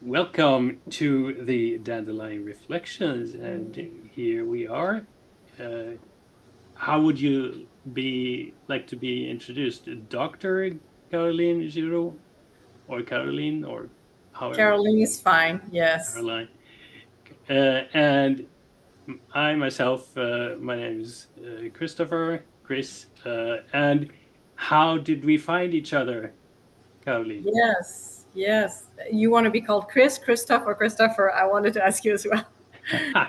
Welcome to the Dandelion Reflections, and here we are. Uh, how would you be like to be introduced? Dr. Caroline Giraud or Caroline or however, Caroline is fine. Yes. Caroline. And I myself, my name is Christopher, Chris. And how did we find each other, Caroline? Yes. Yes. You want to be called Chris, Christoph, or Christopher? I wanted to ask you as well.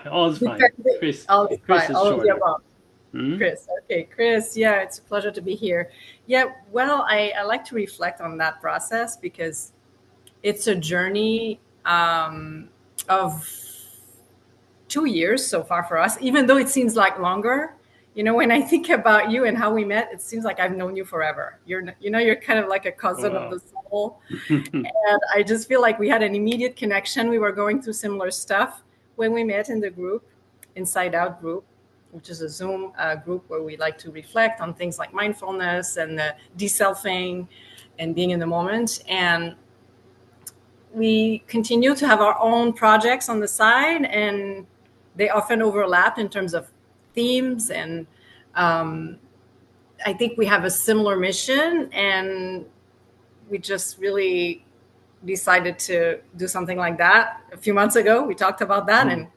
All is fine. Depending- Chris. All is Chris fine. is All of the shorter. above. Hmm? Chris. Okay, Chris. Yeah, it's a pleasure to be here. Yeah, well, I like to reflect on that process because it's a journey of 2 years so far for us, even though it seems like longer. When I think about you and how we met, it seems like I've known you forever. You're kind of like a cousin of Wow. the soul. And I just feel like we had an immediate connection. We were going through similar stuff when we met in the group, Inside Out group, which is a Zoom group where we like to reflect on things like mindfulness and de-selfing and being in the moment. And we continue to have our own projects on the side, and they often overlap in terms of themes. And um, I think we have a similar mission, and we just really decided to do something like that a few months ago. We talked about that, and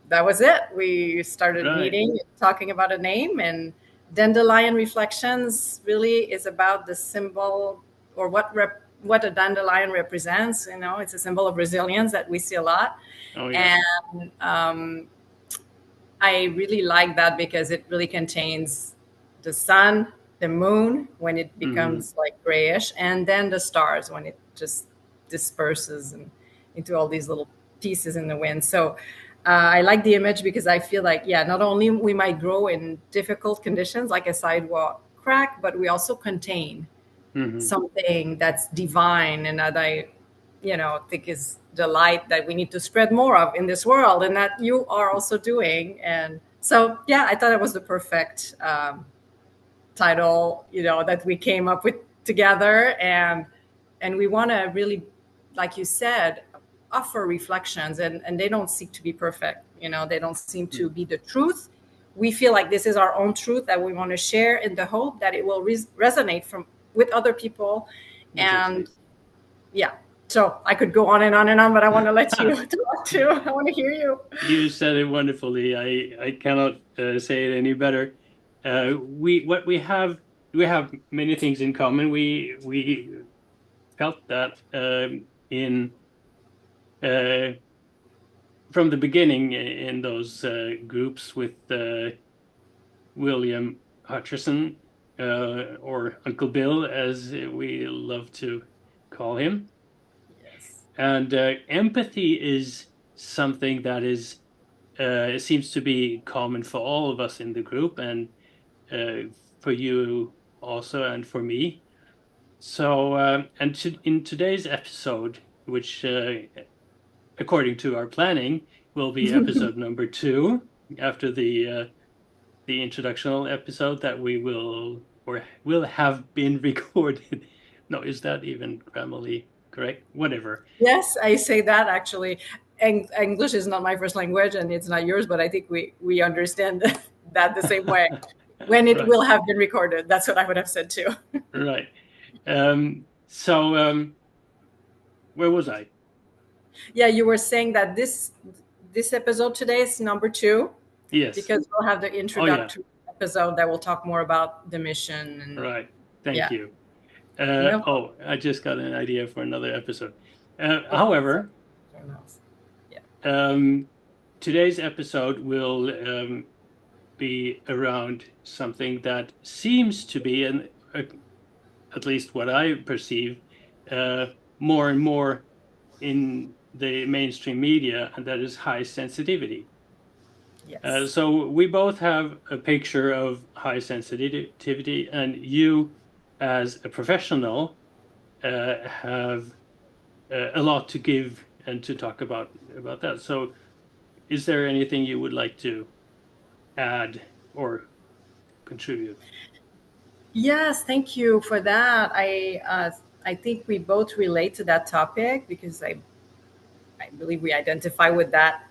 that was it. We started Right. meeting, talking about a name, and Dandelion Reflections really is about the symbol or what a dandelion represents. It's a symbol of resilience that we see a lot, Oh, yes. and I really like that because it really contains the sun, the moon when it Hmm. becomes like grayish, and then the stars when it just disperses and into all these little pieces in the wind. So I like the image because I feel like, yeah, not only we might grow in difficult conditions like a sidewalk crack, but we also contain Hmm. something that's divine and that I think is the light that we need to spread more of in this world, and that you are also doing. And so, yeah, I thought it was the perfect title, that we came up with together. And we want to really, like you said, offer reflections, and they don't seek to be perfect. They don't seem to be the truth. We feel like this is our own truth that we want to share in the hope that it will resonate from with other people. Exactly. And yeah, so I could go on and on and on, but I want to let you talk too. I want to hear you. You said it wonderfully. I cannot say it any better. We have many things in common. We felt that in uh, from the beginning in those groups with William Hutcherson, or Uncle Bill, as we love to call him. Yes. And empathy is something that is seems to be common for all of us in the group, and for you also, and for me. So, in today's episode, which, according to our planning, will be episode number two after the introductional episode that we will or will have been recorded. No, is that even grammarly correct? Whatever. Yes, I say that actually. English is not my first language and it's not yours, but I think we understand that the same way. When it Right, will have been recorded, that's what I would have said too. right. So, where was I? Yeah, you were saying that this episode today is number two Yes. because we'll have the Oh, yeah. introductory episode that will talk more about the mission. And Right. Thank yeah, you. no, Oh, I just got an idea for another episode. okay, so However, someone else. Yeah. um, today's episode will be around something that seems to be, and at least what I perceive, uh, more and more in the mainstream media, and that is high sensitivity. Yes. So we both have a picture of high sensitivity, and you, as a professional, have a lot to give and to talk about that. So, is there anything you would like to add or contribute? Yes, thank you for that. I think we both relate to that topic because I believe we identify with that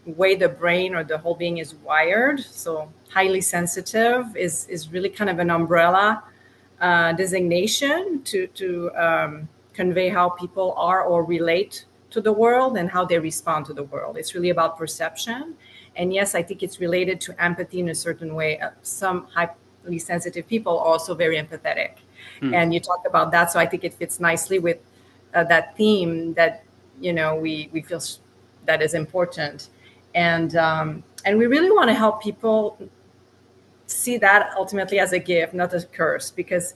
way the brain or the whole being is wired. So highly sensitive is really kind of an umbrella designation to convey how people are or relate to the world and how they respond to the world. It's really about perception. And yes, I think it's related to empathy in a certain way. Some highly sensitive people are also very empathetic. Hmm. And you talk about that. So I think it fits nicely with that theme that, we feel that is important. And we really want to help people see that ultimately as a gift, not a curse, because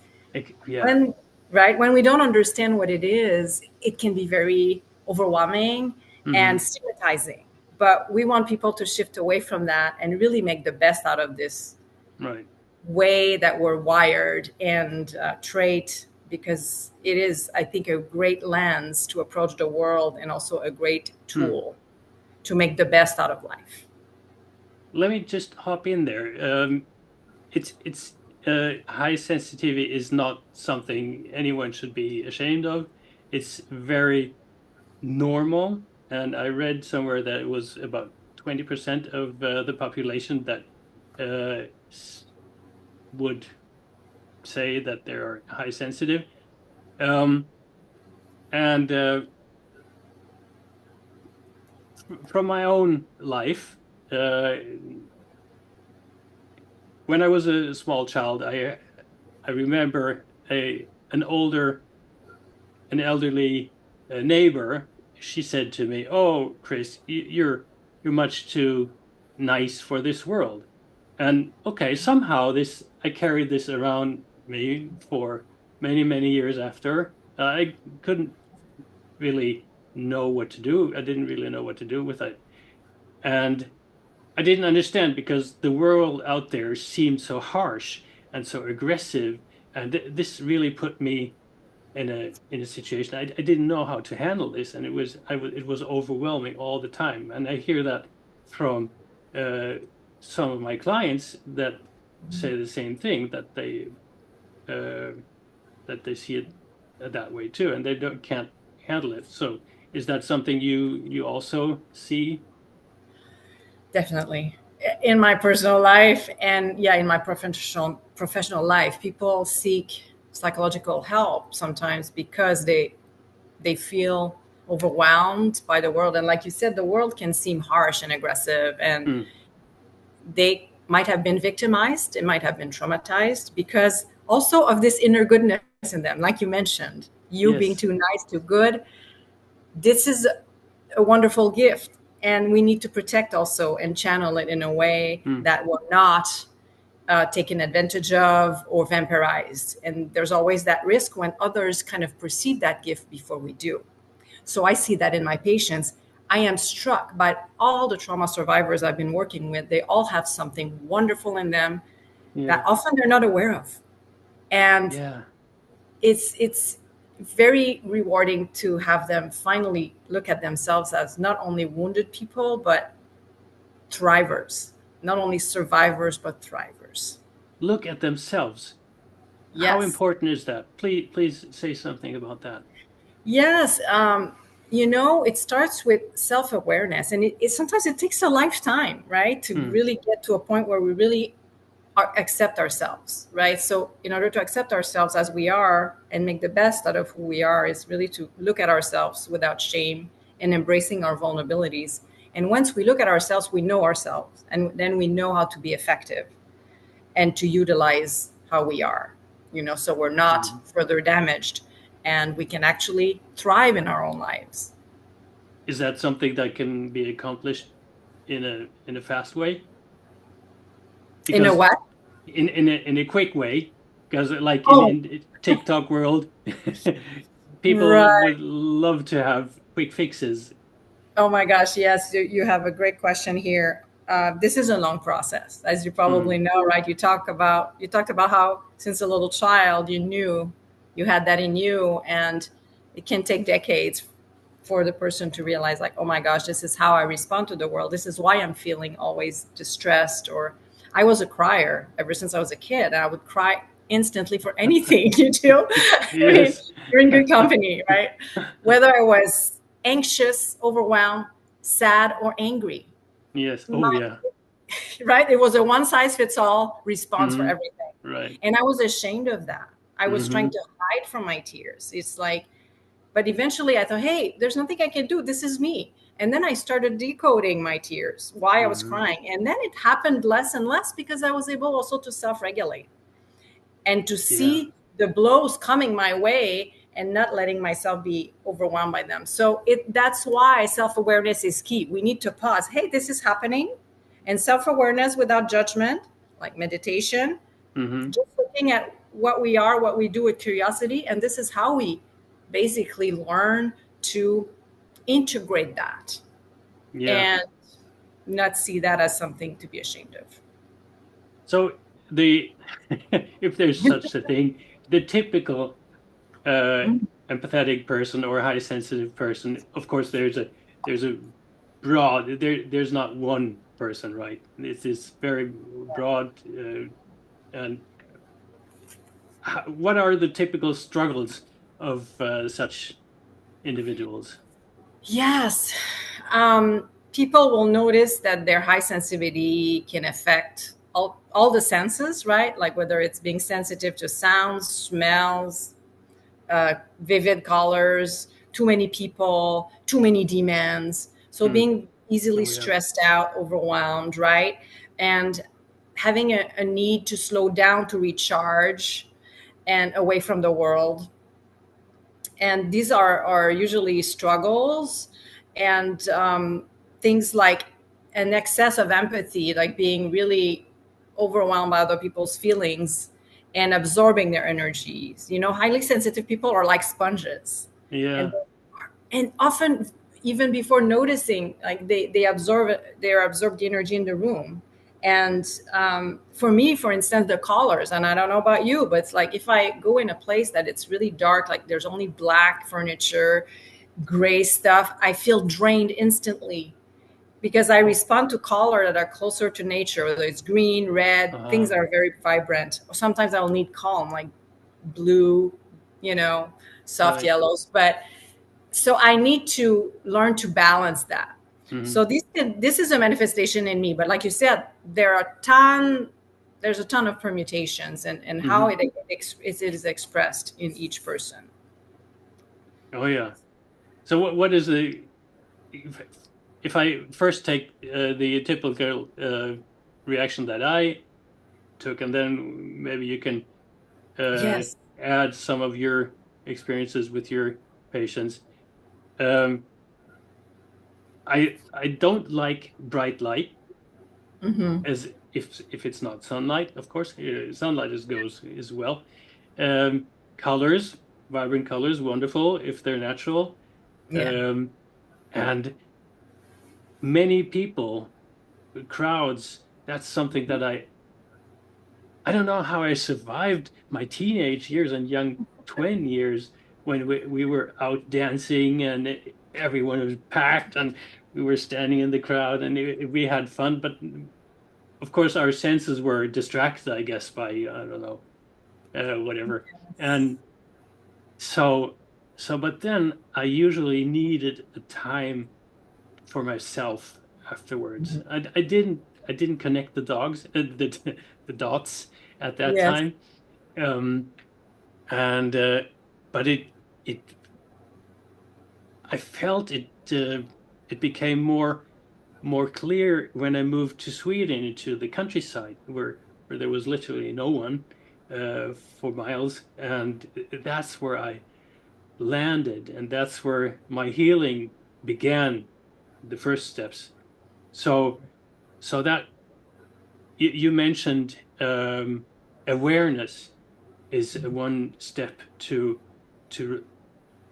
Yeah. when when we don't understand what it is, it can be very overwhelming and Hmm. stigmatizing. But we want people to shift away from that and really make the best out of this Right. way that we're wired and trait, because it is, I think, a great lens to approach the world and also a great Hmm. tool to make the best out of life. Let me just hop in there. It's high sensitivity is not something anyone should be ashamed of. It's very normal, and I read somewhere that it was about 20% of the population that would say that they are high sensitive. Um, and from my own life, when I was a small child, I remember an elderly neighbor. She said to me, "Oh, Chris, you're much too nice for this world." And okay, somehow this I carried this around me for many years after. I couldn't really know what to do. I didn't really know what to do with it. And I didn't understand because the world out there seemed so harsh and so aggressive. And this really put me in a situation I didn't know how to handle this, and it was overwhelming all the time. And I hear that from uh, some of my clients that say the same thing, uh, that they see it that way too, and they don't can't handle it. So is that something you also see? Definitely. In my personal life and yeah, in my professional life, people seek psychological help sometimes because they feel overwhelmed by the world. And like you said, the world can seem harsh and aggressive, and Hmm. they might have been victimized, it might have been traumatized because also of this inner goodness in them. Like you mentioned, you being Yes. too nice, too good. This is a wonderful gift, and we need to protect also and channel it in a way Hmm. that will not taken advantage of or vampirized. And there's always that risk when others kind of perceive that gift before we do. So I see that in my patients. I am struck by all the trauma survivors I've been working with. They all have something wonderful in them that Yeah. often they're not aware of. And Yeah. it's very rewarding to have them finally look at themselves as not only wounded people, but thrivers, not only survivors, but thrivers. Look at themselves. How Yes. important is that? Please say something about that. Yes. It starts with self-awareness, and sometimes it takes a lifetime, right, to Hmm. really get to a point where we really accept ourselves, right? So in order to accept ourselves as we are and make the best out of who we are is really to look at ourselves without shame and embracing our vulnerabilities. And once we look at ourselves, we know ourselves, and then we know how to be effective and to utilize how we are, so we're not Mhm. further damaged and we can actually thrive in our own lives. Is that something that can be accomplished in a fast way? In a Because what? in a quick way, because like in Oh, in TikTok world, people right. would love to have quick fixes. Oh my gosh, yes, you have a great question here. This is a long process, as you probably Hmm. know, right? You talked about how since a little child you knew you had that in you, and it can take decades for the person to realize, like, oh my gosh, this is how I respond to the world. This is why I'm feeling always distressed. Or I was a crier ever since I was a kid, and I would cry instantly for anything. I mean, Yes. you're in good company, right? Whether I was anxious, overwhelmed, sad, or angry. Yes. Oh, Not, yeah. right? It was a one size fits all response for Hmm. everything. Right. And I was ashamed of that. I was trying Hmm. to hide from my tears. It's like, but eventually I thought, hey, there's nothing I can do. This is me. And then I started decoding my tears, why I was Hmm. crying. And then it happened less and less because I was able also to self regulate and to Yeah. see the blows coming my way and not letting myself be overwhelmed by them. So that's why self-awareness is key. We need to pause. Hey, this is happening. And self-awareness without judgment, like meditation, Hmm. just looking at what we are, what we do with curiosity. And this is how we basically learn to integrate that Yeah. and not see that as something to be ashamed of. So the if there's such a thing, the typical uh, empathetic person or high sensitive person, of course, there's a broad there's not one person, right? It's this very broad and what are the typical struggles of such individuals? Yes. People will notice that their high sensitivity can affect all the senses, right? Like whether it's being sensitive to sounds, smells, vivid colors, too many people, too many demands. So Hmm. being easily Oh yeah. stressed out, overwhelmed, right? And having a need to slow down to recharge and away from the world. And these are usually struggles and things like an excess of empathy, like being really overwhelmed by other people's feelings and absorbing their energies. Highly sensitive people are like sponges, and Yeah. and often even before noticing, like they absorb it, they absorb the energy in the room. And for me, for instance, the colors, and I don't know about you, but it's like if I go in a place that it's really dark, like there's only black furniture, gray stuff, I feel drained instantly because I respond to color that are closer to nature, whether it's green, red, things Uh, that are very vibrant. Or sometimes I'll need calm, like blue, you know, soft right. yellows. But so I need to learn to balance that. Hmm. So this is a manifestation in me, but like you said, there's a ton of permutations and how Hmm. it is expressed in each person. Oh yeah. So what is the if, if I first take the typical reaction that I took, and then maybe you can Yes. add some of your experiences with your patients. Um, I don't like bright light, Mm-hmm. as if it's not sunlight, of course. Sunlight goes as well. Colors, vibrant colors, wonderful if they're natural. Yeah. Um, and many people, crowds, that's something that I don't know how I survived my teenage years and young twin years when we were out dancing and everyone was packed and we were standing in the crowd and we had fun. But of course, our senses were distracted, I guess, by I don't know, whatever. And so, but then I usually needed a time for myself afterwards. I didn't connect the dogs, the dots at that Yes. time. Um, and but it I felt it became more clear when I moved to Sweden into the countryside where there was literally no one for miles, and that's where I landed, and that's where my healing began, the first steps. So that you mentioned awareness is one step to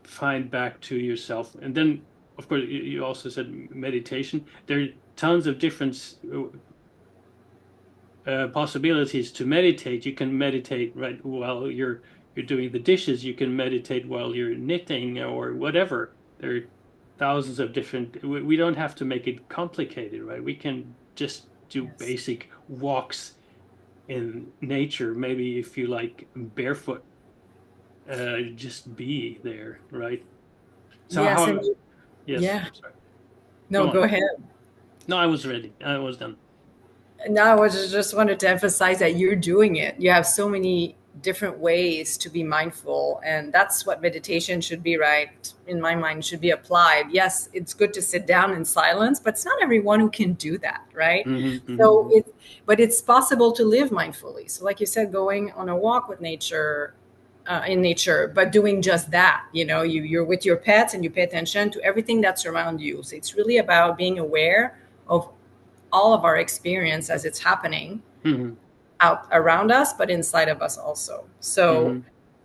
find back to yourself. And then, of course, you also said meditation. There are tons of different possibilities to meditate. You can meditate right while you're doing the dishes. You can meditate while you're knitting or whatever. There are thousands of different. We don't have to make it complicated, right? We can just do Yes. basic walks in nature. Maybe if you like barefoot, just be there, right? So Yes. And how? Yes, Yeah. I'm sorry. No, Go go on. ahead. No, I was ready. I was done. No, I was just wanted to emphasize that you're doing it. You have so many different ways to be mindful, and that's what meditation should be, right? In my mind, should be applied. Yes, it's good to sit down in silence, but it's not everyone who can do that, right? Hmm, So hmm. but it's possible to live mindfully. So, like you said, going on a walk with nature, in nature, but doing just that. You're with your pets and you pay attention to everything that's around you. So it's really about being aware of all of our experience as it's happening Hmm, out around us, but inside of us also. So, hmm.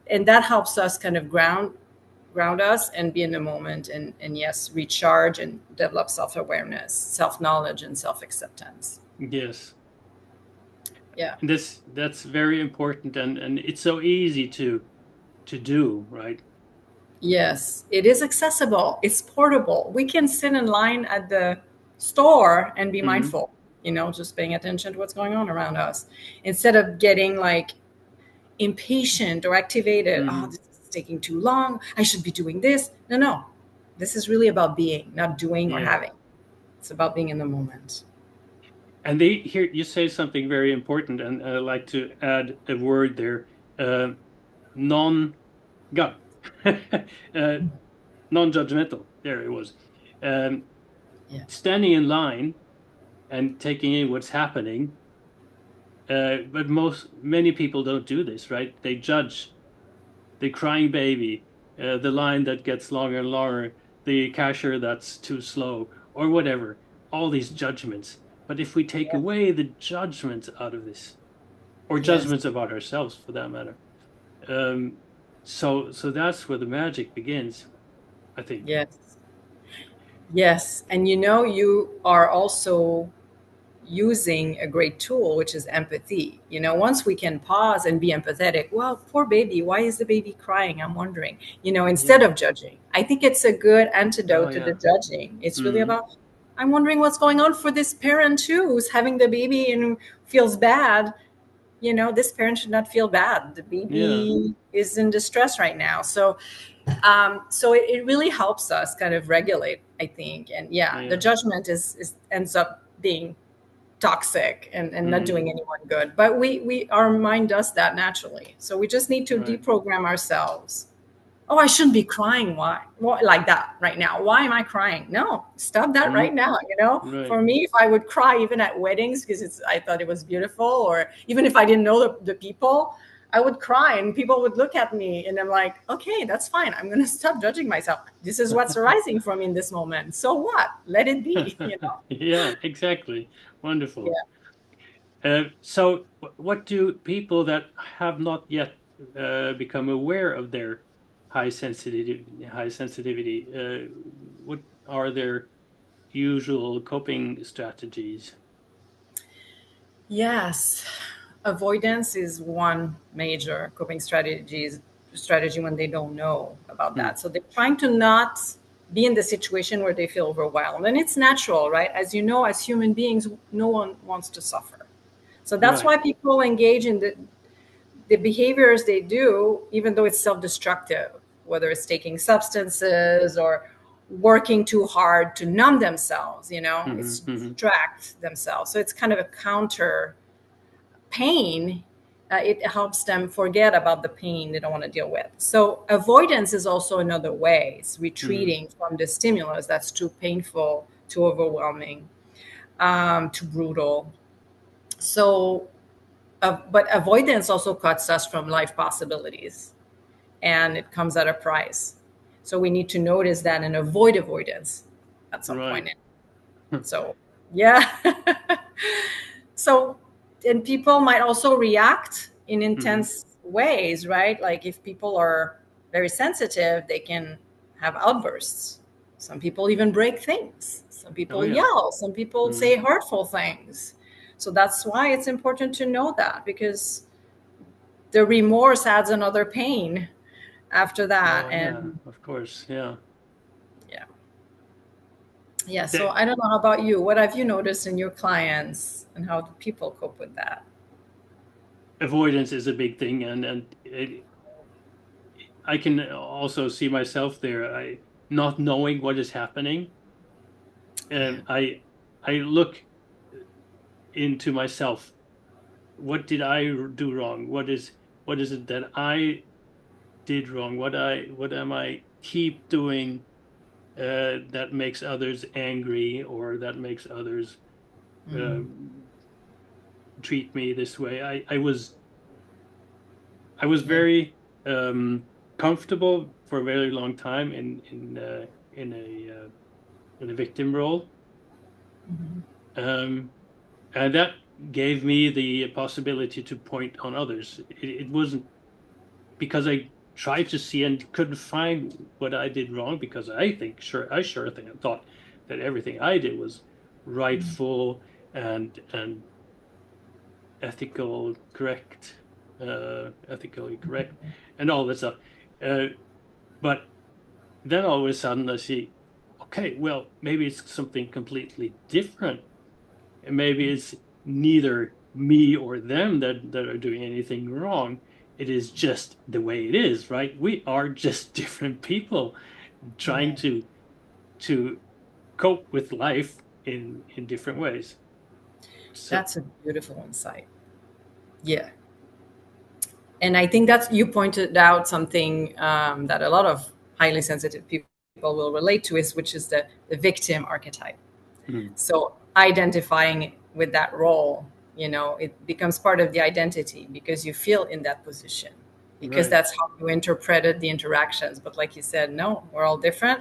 and that helps us kind of ground us and be in the moment, and yes, recharge and develop self-awareness, self-knowledge, and self-acceptance. Yes. Yeah. And that's very important, and it's so easy to do, right? Yes, it is accessible. It's portable. We can sit in line at the store and be Hmm, mindful, just paying attention to what's going on around us instead of getting like impatient or activated. Oh, hmm. this is taking too long. I should be doing this. No, no. This is really about being, not doing or Yeah. having. It's about being in the moment. And they here you say something very important, and I like to add a word there. Uh, non God, non-judgmental. There it was. Um, Yeah. Standing in line and taking in what's happening. But many people don't do this, right? They judge the crying baby, the line that gets longer and longer, the cashier that's too slow, or whatever. All these judgments. But if we take Yeah. away the judgments out of this, or Yes. judgments about ourselves for that matter, um, so that's where the magic begins, I think. Yes. Yes. And you are also using a great tool, which is empathy. Once we can pause and be empathetic, well, poor baby, why is the baby crying? I'm wondering, instead Yeah. of judging. I think it's a good Oh antidote to the yeah. judging. It's really Hmm. about, I'm wondering what's going on for this parent too, who's having the baby and feels bad. This parent should not feel bad. The Yeah. baby is in distress right now. So it really helps us kind of regulate, I think. And yeah, the Yeah. judgment is ends up being toxic and not Hmm. doing anyone good. But we our mind does that naturally. So we just need to Right. deprogram ourselves. Oh, I shouldn't be crying. Why like that right now? Why am I crying? No, stop that Hmm. right now. Right. For me, if I would cry even at weddings because I thought it was beautiful, or even if I didn't know the people, I would cry and people would look at me and I'm like, okay, that's fine. I'm going to stop judging myself. This is what's arising from me in this moment. So what? Let it be. Yeah, exactly. Wonderful. Yeah. So, what do people that have not yet become aware of their high sensitivity, what are their usual coping strategies? Yes, avoidance is one major coping strategy when they don't know about Hmm. that. So they're trying to not be in the situation where they feel overwhelmed, and it's natural, right? As you know, as human beings, no one wants to suffer. So that's Right. why people engage in the behaviors they do, even though it's self-destructive, whether it's taking substances or working too hard to numb themselves, Hmm, it's to hmm. distract themselves. So it's kind of a counter pain. It helps them forget about the pain they don't want to deal with. So avoidance is also another way. It's Hmm. retreating from the stimulus that's too painful, too overwhelming, too brutal. So, but avoidance also cuts us from life possibilities, and it comes at a price. So we need to notice that and avoid avoidance at some Right. point. So, yeah. So, and people might also react in Hmm. intense ways, right? Like if people are very sensitive, they can have outbursts. Some people even break things. Some Oh people yeah. yell. Some people Hmm. say hurtful things. So that's why it's important to know that, because the remorse adds another pain after that. Oh yeah. And Of course. Yeah. yeah. Yeah. So The I don't know how about you. What have you noticed in your clients and how do people cope with that? avoidance is a big thing, and I can also see myself there. not knowing what is happening. Yeah. And I look into myself. What did I do wrong? What is it that I did wrong? What am I keep doing that makes others angry, or that makes others uh, Mm. treat me this way? I was Yeah. very comfortable for a very long time in a victim role, Mhm. um, and that gave me the possibility to point on others. It wasn't because I tried to see and couldn't find what I did wrong, because I sure think thought that everything I did was Mm. rightful and ethically correct, and all that stuff. Uh, but then all of a sudden I see, okay, well, maybe it's something completely different. And maybe it's neither me or them that are doing anything wrong. It is just the way it is, right? We are just different people trying Yeah. to cope with life in different ways. So, That's a beautiful insight. Yeah. And I think that's, you pointed out something that a lot of highly sensitive people will relate to, is which is the victim archetype. mm, So identifying with that role, it becomes part of the identity because you feel in that position, because right. that's how you interpreted the interactions. But like you said, no, we're all different.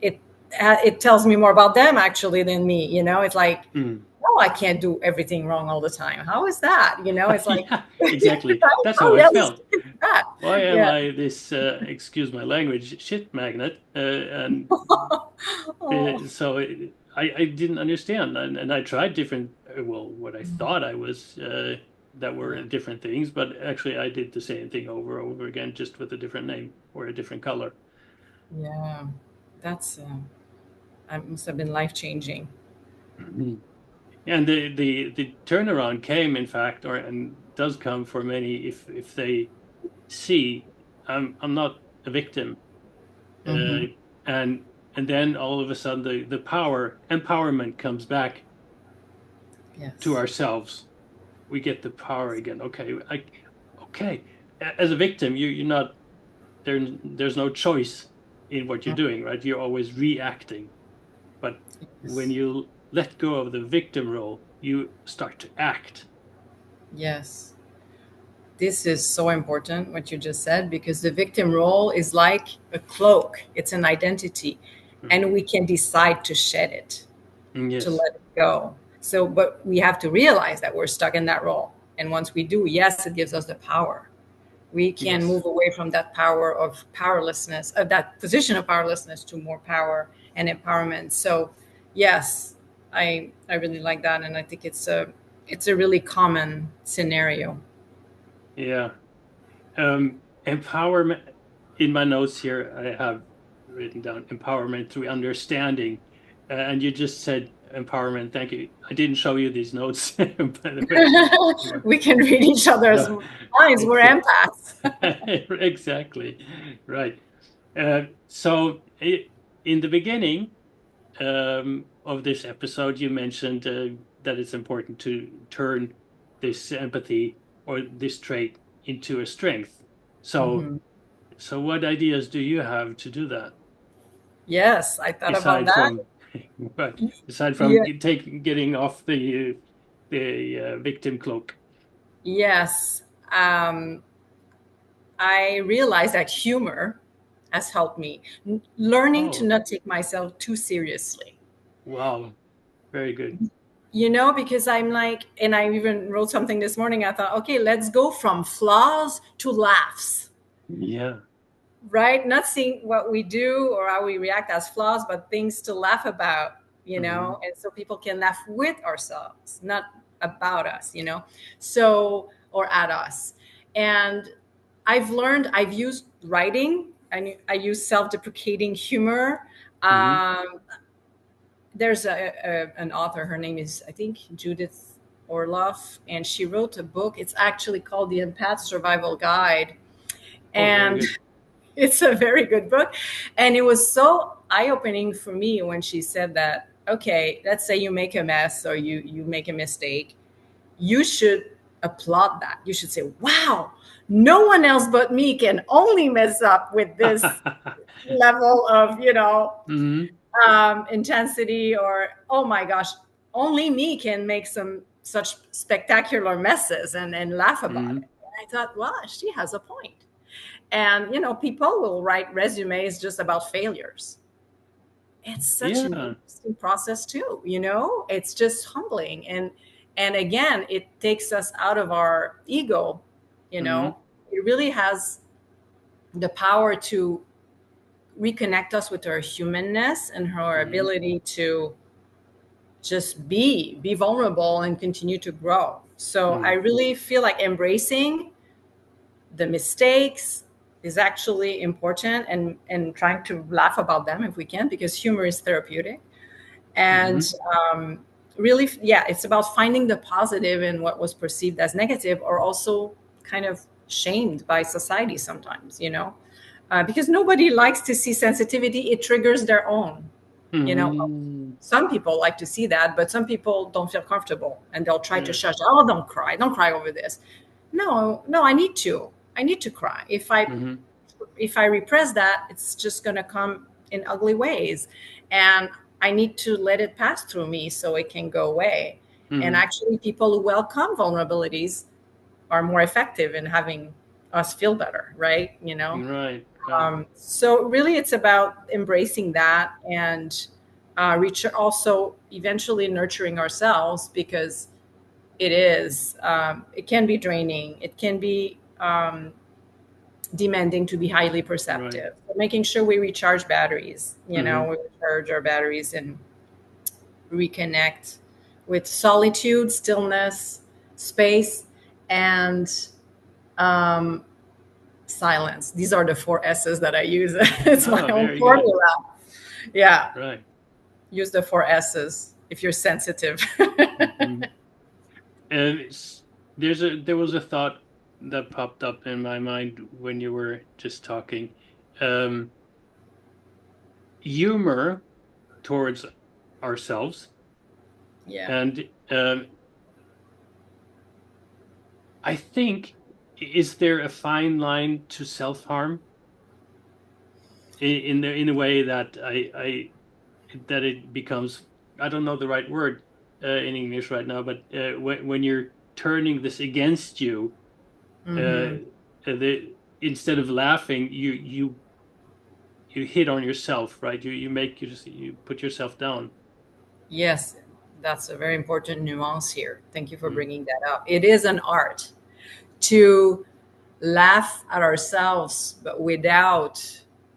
It tells me more about them actually than me. It's like, Mm. no, I can't do everything wrong all the time. How is that? It's like, Yeah, exactly. That's how how I realistic felt. is that? Why am Yeah. I this, excuse my language, shit magnet? And Oh. so I didn't understand, and I tried different, well, what I thought I was, that were Yeah. different things, but actually I did the same thing over and over again, just with a different name or a different color. Yeah. That's that must have been life changing. Mhm. And the turnaround came, in fact, or and does come for many, if they see I'm not a victim, uh, Hmm. and and then all of a sudden the empowerment comes back to Yes. ourselves. We get the power again. Okay. As a victim, you're not there. There's no choice in what you're Mm. doing, right? You're always reacting. But when Yes. you let go of the victim role, you start to act. Yes. This is so important what you just said, because the victim role is like a cloak, it's an identity, Mm. and we can decide to shed it, to Yes, let it go. So, but we have to realize that we're stuck in that role. And once we do, yes, it gives us the power. We can yes, move away from that power of powerlessness, of that position of powerlessness, to more power and empowerment. So, yes, I really like that, and I think it's a really common scenario. yeah. Empowerment. In my notes here, I have written down empowerment through understanding, and you just said empowerment. Thank you. I didn't show you these notes, by the way. We can read each other's No, minds. We're exa- empaths. exactly, right. So in the beginning of this episode, you mentioned that it's important to turn this empathy or this trait into a strength. So, Mhm. so what ideas do you have to do that? Yes, I thought about Aside that. from, right, aside from Yeah. getting off the victim cloak. Yes. Um, I realized that humor has helped me. Learning to Oh, not take myself too seriously. wow, very good. Because I'm like, and I even wrote something this morning. I thought, okay, let's go from flaws to laughs, Yeah. right? Not seeing what we do or how we react as flaws, but things to laugh about, Hmm. and so people can laugh with ourselves, not about us, so, or at us. And I've used writing, and I use self-deprecating humor. Hmm. There's an author, her name is, I think, Judith Orloff, and she wrote a book. It's actually called The Empath Survival Guide. Oh, very And good. It's a very good book. And it was so eye-opening for me when she said that, okay, let's say you make a mess or you make a mistake. You should applaud that. You should say, wow, no one else but me can only mess up with this level of, Hmm. intensity, or, oh my gosh, only me can make some such spectacular messes and laugh about it. Hmm. And I thought, wow, she has a point. And people will write resumes just about failures. It's such an Yeah. interesting process too. It's just humbling, and again, it takes us out of our ego. Hmm. It really has the power to reconnect us with our humanness and our Hmm. ability to just be vulnerable and continue to grow. So I Hmm. really feel like embracing the mistakes is actually important, and trying to laugh about them if we can, because humor is therapeutic. And Hmm. really, yeah, it's about finding the positive in what was perceived as negative, or also kind of shamed by society sometimes, because nobody likes to see sensitivity. It triggers their own, you know Hmm. some people like to see that, but some people don't feel comfortable, and they'll try to Yes. shush. Oh, don't cry over this. No, no, I need to cry. Hmm. If I repress that, it's just going to come in ugly ways, and I need to let it pass through me so it can go away. And Hmm. actually, people who welcome vulnerabilities are more effective in having us feel better, right? Right. Right. So really, it's about embracing that, and also eventually nurturing ourselves, because it can be draining. It can be demanding to be highly Right. perceptive. So making sure we recharge batteries, Hmm. we recharge our batteries and reconnect with solitude, stillness, space, and um, silence. These are the 4 S's that I use. It's my Oh, own very good. formula. Yeah, Right. use the 4 S's if you're sensitive. Hmm. And there was a thought that popped up in my mind when you were just talking. Um, Humor towards ourselves, Yeah. and I think, is there a fine line to self-harm in a way that that it becomes, I don't know the right word in English right now, but when you're turning this against you, Hmm. instead of laughing, you hit on yourself, right? You put yourself down. Yes, that's a very important nuance here. Thank you for Mm. bringing that up. It is an art to laugh at ourselves, but without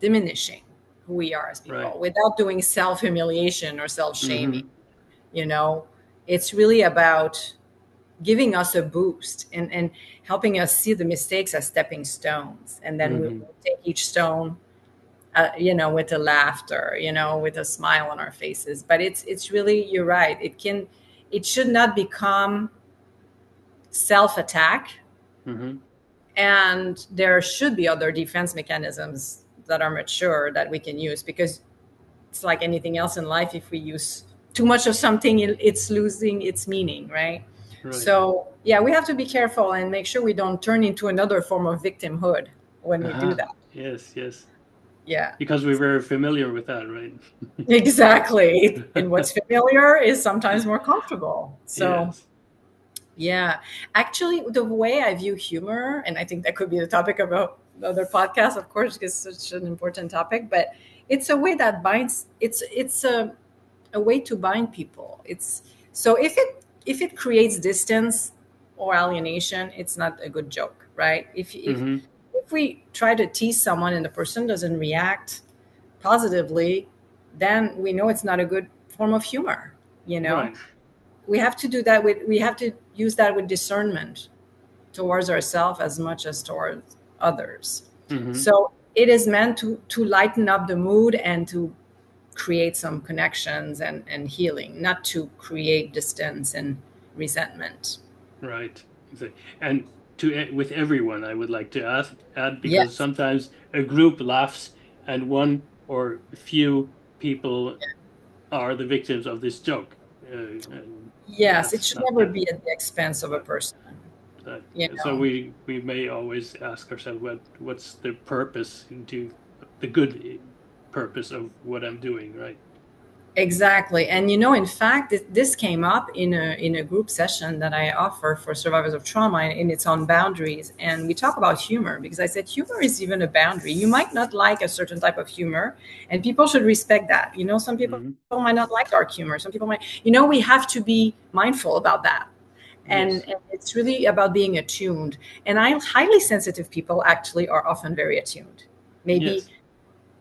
diminishing who we are as people, Right. without doing self humiliation or self shaming. Hmm. You know, it's really about giving us a boost, and helping us see the mistakes as stepping stones. And then we'll Hmm. take each stone, with a laughter, with a smile on our faces. But it's really, you're right. It should not become self attack, Hmm. and there should be other defense mechanisms that are mature that we can use, because it's like anything else in life. If we use too much of something, it's losing its meaning, right? Right. So yeah, we have to be careful and make sure we don't turn into another form of victimhood when we do Uh-huh. that. Yes, yes. Yeah, Because we're very familiar with that, right? exactly. And what's familiar is sometimes more comfortable. So Yes. yeah, actually, the way I view humor, and I think that could be the topic of another podcast, of course, because it's such an important topic. But it's a way that binds. It's a way to bind people. It's so if it creates distance or alienation, it's not a good joke, right? Hmm. If we try to tease someone and the person doesn't react positively, then we know it's not a good form of humor. You know, Right. we have to use that with discernment towards ourselves as much as towards others. Hmm. So it is meant to lighten up the mood and to create some connections and healing, not to create distance and resentment. Right. Exactly. And to with everyone, I would like to add, because Yes. sometimes a group laughs and one or few people are the victims of this joke. And Yes, it that's should not never good. be at the expense of a Right. person, Right. you So know. we may always ask ourselves, what's the purpose, into the good purpose of what I'm doing, right? Exactly. And in fact, this came up in a group session that I offer for survivors of trauma, and it's on boundaries. And we talk about humor because I said humor is even a boundary. You might not like a certain type of humor, and people should respect that. Some people Hmm. might not like dark humor. Some people might, we have to be mindful about that. And, Yes. and it's really about being attuned. And highly sensitive people actually are often very attuned. Maybe Yes.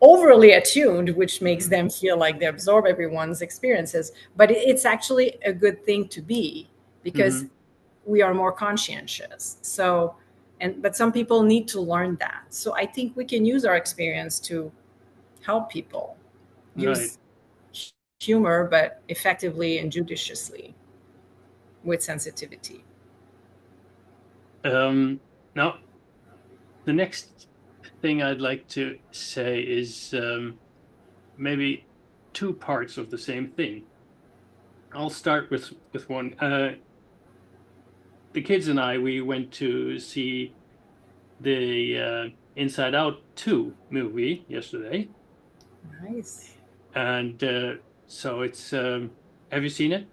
overly attuned, which makes Hmm. them feel like they absorb everyone's experiences. But it's actually a good thing to be, because Hmm. we are more conscientious. But some people need to learn that. So I think we can use our experience to help people Right. use humor, but effectively and judiciously with sensitivity. Um, Now, the next thing I'd like to say is maybe two parts of the same thing. I'll start with one. The kids and I, we went to see the Inside Out 2 movie yesterday. Nice. And so it's, have you seen it?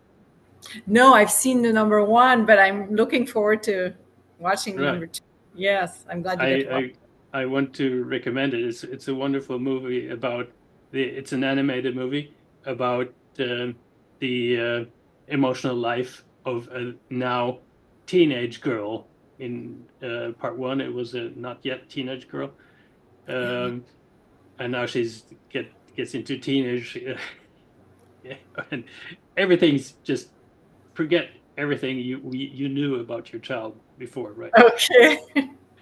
No, I've seen the number one, but I'm looking forward to watching the Right. number two. Yes, I'm glad I you get to watch. I want to recommend it. It's a wonderful movie about it's an animated movie about the emotional life of a now teenage girl. In part one, it was a not yet teenage girl, Yeah. um, and now she's gets into teenage, and everything's just forget everything you knew about your child before, right? Okay.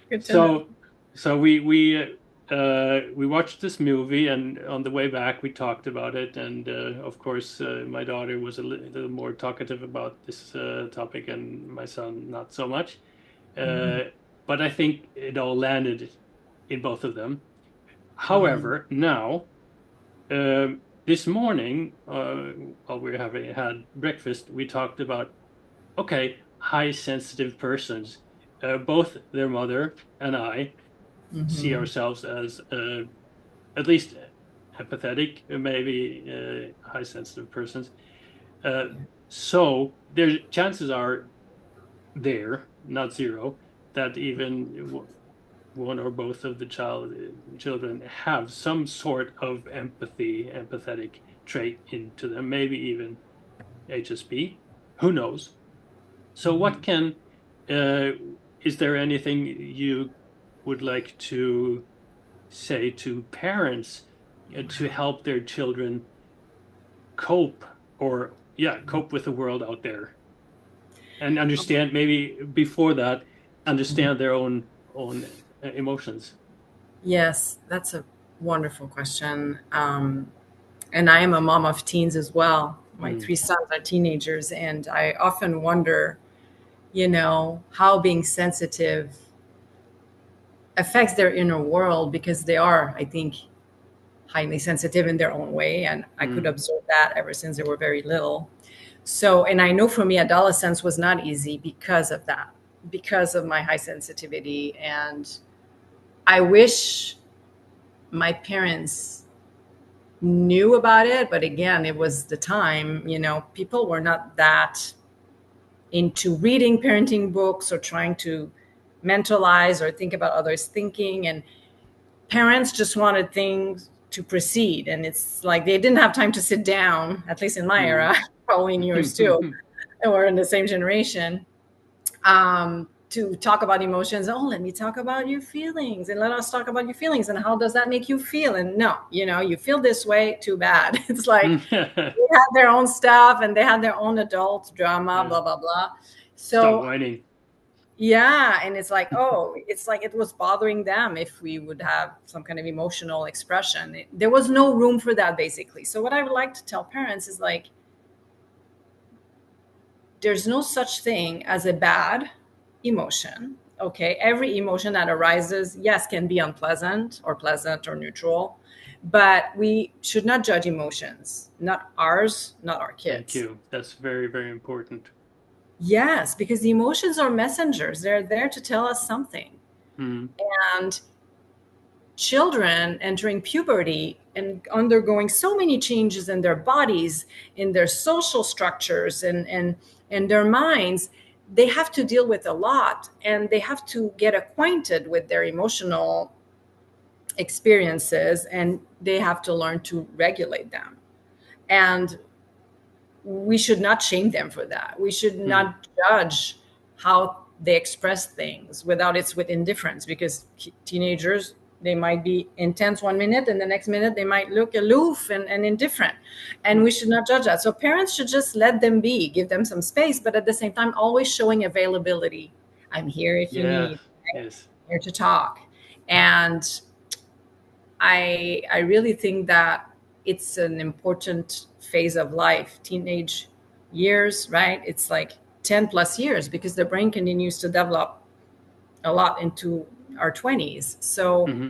Good to know. So we watched this movie, and on the way back we talked about it, and of course my daughter was a little more talkative about this topic, and my son not so much. Mhm. Uh, but I think it all landed in both of them. Mhm. However, now this morning, while we were having had breakfast, we talked about, okay, high sensitive persons. Both their mother and I see Mhm. ourselves as at least empathetic, maybe high sensitive persons. Uh, so there, chances are there, not zero, that even one or both of the children have some sort of empathetic trait into them, maybe even HSP. Who knows? So, what Mhm. can uh, is there anything you would like to say to parents to Wow. help their children cope, or yeah, cope with the world out there, and understand, maybe before that, Mhm. understand their own emotions? Yes, that's a wonderful question. And I am a mom of teens as well. My Mm, three sons are teenagers, and I often wonder, how being sensitive affects their inner world, because they are, I think, highly sensitive in their own way. And I could mm, observe that ever since they were very little. So, and I know for me, adolescence was not easy because of that, because of my high sensitivity. And I wish my parents knew about it. But again, it was the time, people were not that into reading parenting books or trying to mentalize or think about others' thinking. And parents just wanted things to proceed. And it's like they didn't have time to sit down, at least in my mm. era, probably in yours too. And we're in the same generation, to talk about emotions. Oh, let me talk about your feelings, and let us talk about your feelings. And how does that make you feel? And no, you feel this way, too bad. It's like they had their own stuff and they had their own adult drama, Yeah. blah, blah, blah. Stop So whining. yeah, and it's like, oh, it's like it was bothering them if we would have some kind of emotional expression. There was no room for that, basically. So what I would like to tell parents is like, there's no such thing as a bad emotion. okay, every emotion that arises, yes, can be unpleasant or pleasant or neutral, but we should not judge emotions, not ours, not our Thank kids. you. That's very, very important. Yes, because the emotions are messengers. They're there to tell us something. Mm, And children entering puberty and undergoing so many changes in their bodies, in their social structures, and their minds, they have to deal with a lot, and they have to get acquainted with their emotional experiences, and they have to learn to regulate them. And we should not shame them for that. We should mm. not judge how they express things without it's with indifference, because teenagers, they might be intense 1 minute and the next minute they might look aloof and indifferent, and we should not judge that. So parents should just let them be, give them some space, but at the same time always showing availability. I'm here if you Yes, need, right? yes. Here to talk. And I really think that it's an important phase of life, teenage years, right? It's like 10 plus years, because the brain continues to develop a lot into our 20s. So Hmm.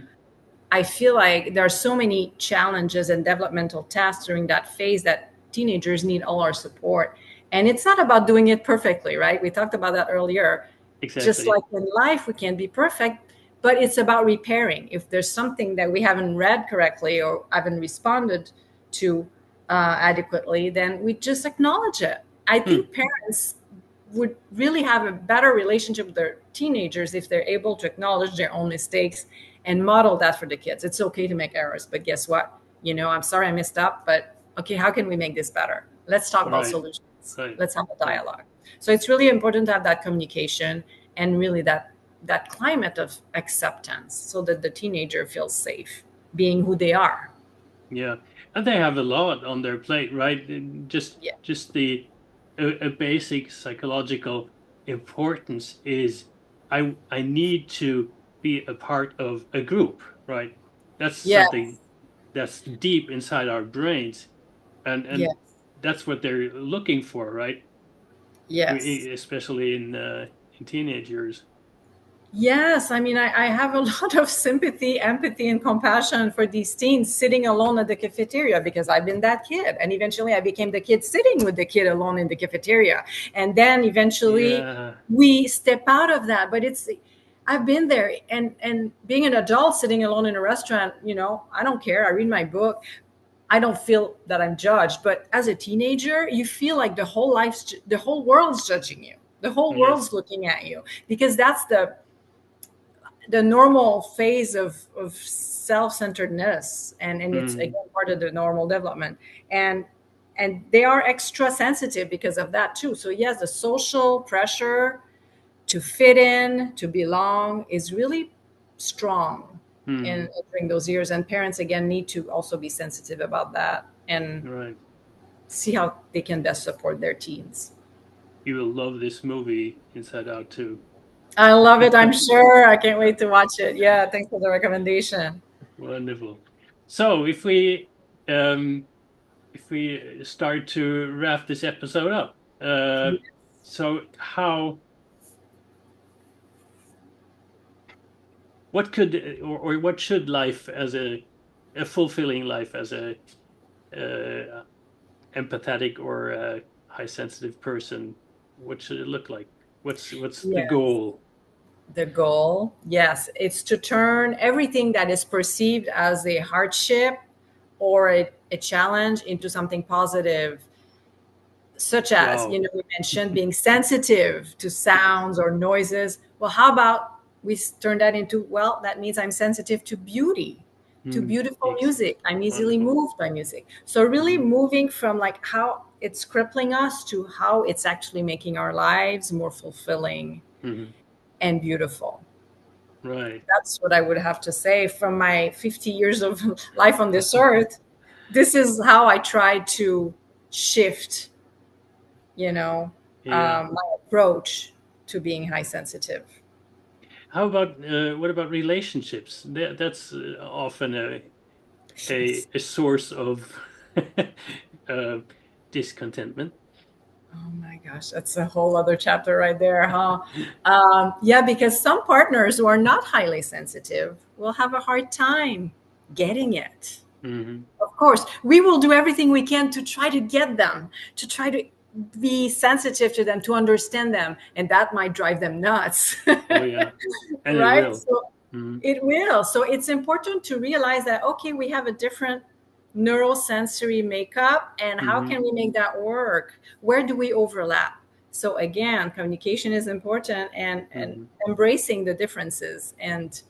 I feel like there are so many challenges and developmental tasks during that phase that teenagers need all our support. And it's not about doing it perfectly, right? We talked about that earlier. Just like Exactly. in life, we can't be perfect, but it's about repairing. If there's something that we haven't read correctly or haven't responded to adequately, then we just acknowledge it. I Hmm. think parents would really have a better relationship with their teenagers if they're able to acknowledge their own mistakes and model that for the kids. It's okay to make errors, but guess what? I'm sorry I messed up, but okay, how can we make this better? Let's talk about Right, solutions. right, Let's have a right. dialogue. So it's really important to have that communication, and really that climate of acceptance, so that the teenager feels safe being who they are. Yeah, and they have a lot on their plate, right? Yeah. Just the a basic psychological importance is I need to be a part of a group, right? That's Yeah. something that's deep inside our brains, Yeah. and that's what they're looking for, right? Yes. Especially in teenage years. Yes, I mean, I have a lot of sympathy, empathy, and compassion for these teens sitting alone at the cafeteria, because I've been that kid. And eventually I became the kid sitting with the kid alone in the cafeteria. And then eventually Yeah. we step out of that. But I've been there, and being an adult sitting alone in a restaurant, I don't care. I read my book. I don't feel that I'm judged. But as a teenager, you feel like the whole world's judging you. The whole Yes. world's looking at you, because that's the normal phase of self-centeredness, and it's Mm, again part of the normal development, and and they are extra sensitive because of that too. So yes, the social pressure to fit in, to belong, is really strong in mm, during those years, and parents again need to also be sensitive about that and right. see how they can best support their teens. You will love this movie Inside Out too. I love it, I'm sure. I can't wait to watch it. Yeah, thanks for the recommendation. Wonderful. So um if we start to wrap this episode up, so what could or what should life as a fulfilling life as a uh, empathetic or high sensitive person, what should it look like? What's the Yeah. goal? The goal, yes, it's to turn everything that is perceived as a hardship or a challenge into something positive, such as, Wow. we mentioned being sensitive to sounds or noises. Well, how about we turn that into, well, that means I'm sensitive to beauty, to Hmm. beautiful Ex music. I'm easily Wonderful. moved by music. So, really Hmm. moving from like how it's crippling us to how it's actually making our lives more fulfilling Hmm. and beautiful. Right. That's what I would have to say from my 50 years of life on this earth. This is how I try to shift, you know, Yeah. my approach to being high sensitive. How about what about relationships? That's often Yes. a source of uh, discontentment. Oh my gosh, that's a whole other chapter right there, huh? Yeah, because some partners who are not highly sensitive will have a hard time getting it. Hmm. Of course, we will do everything we can to try to get them, to try to be sensitive to them, to understand them, and that might drive them nuts. Oh yeah, and it Right? will. So Hmm. it will. So it's important to realize that, okay, we have a different neurosensory makeup, and how can Hmm. we make that work? Where do we overlap? So again, communication is important, and Hmm. embracing the differences and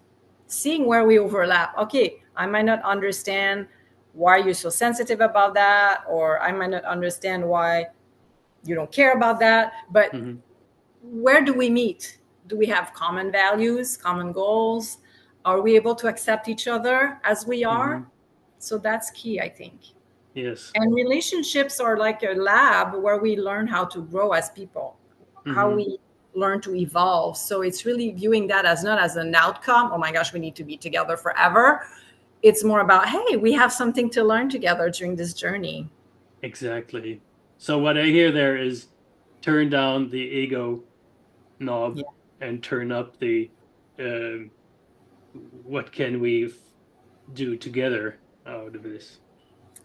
seeing where we overlap. Okay, I might not understand why you're so sensitive about that, or I might not understand why you don't care about that, but Hmm. where do we meet? Do we have common values, common goals? Are we able to accept each other as we are? Hmm. So that's key, I think. Yes. And relationships are like a lab where we learn how to grow as people, how Hmm. we learn to evolve. So it's really viewing that as not as an outcome. Oh my gosh, we need to be together forever. It's more about, hey, we have something to learn together during this journey. Exactly. So what I hear there is turn down the ego knob Yeah. and turn up the um, what can we do together out of this?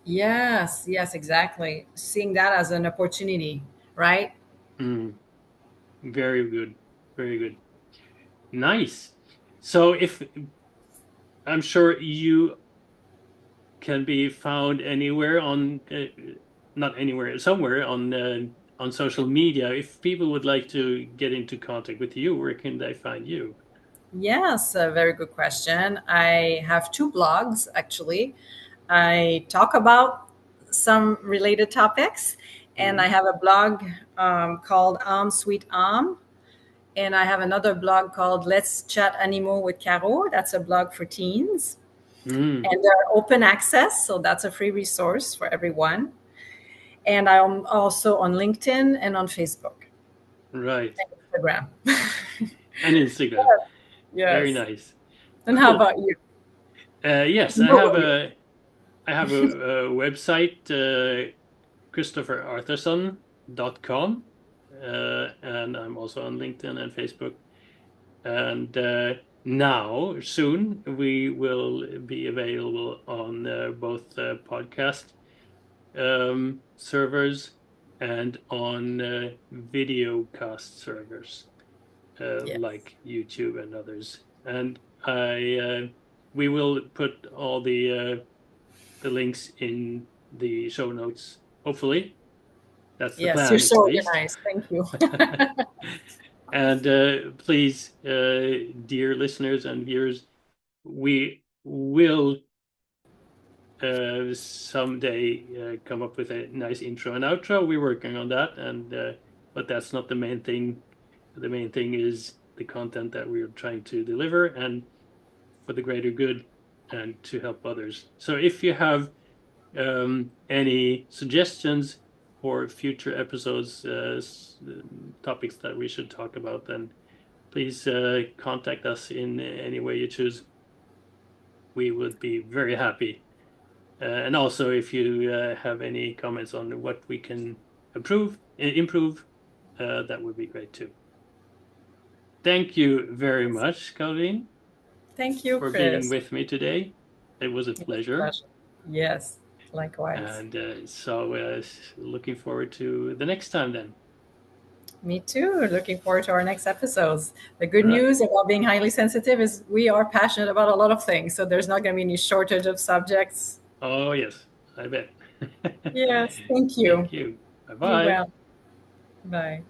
Yes, yes, exactly. Seeing that as an opportunity, right? Mm, very good. Very good. Nice. So if I'm sure you can be found anywhere on not anywhere, somewhere on social media. If people would like to get into contact with you, where can they find you? Yes, a very good question. I have two blogs actually. I talk about some related topics, and I Mm, have a blog called Sweet and I have another blog called Let's Chat Animaux with Caro. That's a blog for teens, mm, and they're open access, so that's a free resource for everyone. And I'm also on LinkedIn and on Facebook right. and Instagram. And Instagram. Very Yes. nice. And how Cool. about you? Yes, I Both have of you. a website, christopherarthurson.com, and I'm also on LinkedIn and Facebook. And now, soon, we will be available on both podcast servers and on video cast servers Yes. like YouTube and others. And I we will put all the links in the show notes. Hopefully, that's the Yes, you're plan so at least. organized. Thank you. And please, dear listeners and viewers, we will someday come up with a nice intro and outro. We're working on that, and but that's not the main thing. The main thing is the content that we're trying to deliver, and for the greater good, and to help others. So if you have any suggestions for future episodes, topics that we should talk about, then please contact us in any way you choose. We would be very happy. And also, if you have any comments on what we can improve, that would be great too. Thank you very much, Calvin, Thank you, for being Chris. with me today. It was a It was a pleasure. pleasure. Yes, likewise. And so, looking forward to the next time then. Me too. Looking forward to our next episodes. The good All right. news about being highly sensitive is we are passionate about a lot of things. So there's not going to be any shortage of subjects. Oh, yes, I bet. Yes. Thank you. Thank you. Bye Be bye. well. Bye.